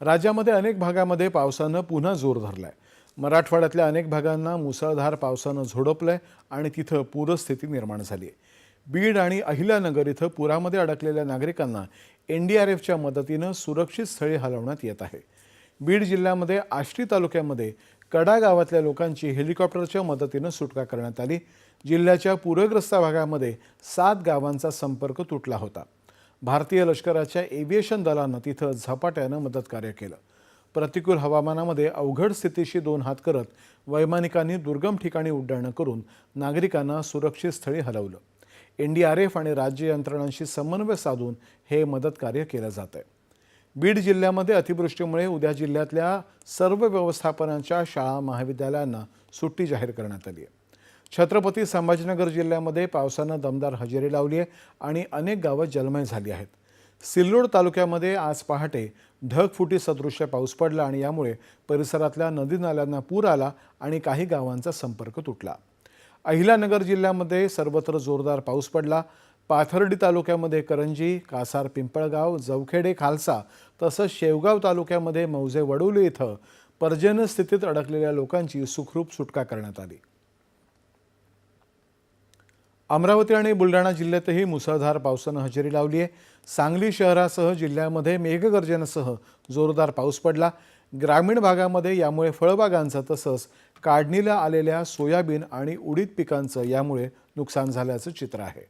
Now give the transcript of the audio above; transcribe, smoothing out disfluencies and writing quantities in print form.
राज्यामध्ये अनेक भागामध्ये पावसानं पुन्हा जोर धरलाय। मराठवाड्यातल्या अनेक भागांना मुसळधार पावसानं झोडपलंय आणि तिथं पूरस्थिती निर्माण झाली आहे। बीड आणि अहिल्यानगर इथं पुरामध्ये अडकलेल्या नागरिकांना एनडीआरएफच्या मदतीनं सुरक्षित स्थळी हलवण्यात येत आहे। बीड जिल्ह्यामध्ये आष्टी तालुक्यामध्ये कडा गावातल्या लोकांची हेलिकॉप्टरच्या मदतीनं सुटका करण्यात आली। जिल्ह्याच्या पूरग्रस्त भागामध्ये 7 गावांचा संपर्क तुटला होता। भारतीय लष्कराच्या एव्हिएशन दलानं तिथं झपाट्यानं मदतकार्य केलं। प्रतिकूल हवामानामध्ये अवघड स्थितीशी 2 हात करत वैमानिकांनी दुर्गम ठिकाणी उड्डाणं करून नागरिकांना सुरक्षित स्थळी हलवलं। एनडीआरएफ आणि राज्य यंत्रणांशी समन्वय साधून हे मदतकार्य केलं जात आहे। बीड जिल्ह्यामध्ये अतिवृष्टीमुळे उद्या जिल्ह्यातल्या सर्व व्यवस्थापनाच्या शाळा महाविद्यालयांना सुट्टी जाहीर करण्यात आली आहे। छत्रपती संभाजीनगर जिल्ह्यामध्ये पावसानं दमदार हजेरी लावली आहे आणि अनेक गावं जलमय झाली आहेत। सिल्लोड तालुक्यामध्ये आज पहाटे ढगफुटी सदृश्य पाऊस पडला आणि यामुळे परिसरातल्या नदी नाल्यांना पूर आला आणि काही गावांचा संपर्क तुटला। अहिल्यानगर जिल्ह्यामध्ये सर्वत्र जोरदार पाऊस पडला। पाथर्डी तालुक्यामध्ये करंजी, कासार पिंपळगाव, जवखेडे खालसा तसंच शेवगाव तालुक्यामध्ये मौजे वडोली इथं पर्जन्य स्थितीत अडकलेल्या लोकांची सुखरूप सुटका करण्यात आली। अमरावती आणि बुलढाणा जिल्ह्यातही मुसळधार पावसानं हजेरी लावली आहे। सांगली शहरासह जिल्ह्यामध्ये मेघगर्जनेसह जोरदार पाऊस पडला। ग्रामीण भागामध्ये यामुळे फळबागांचं तसंच काढणीला आलेल्या सोयाबीन आणि उडीद पिकांचं यामुळे नुकसान झाल्याचं चित्र आहे।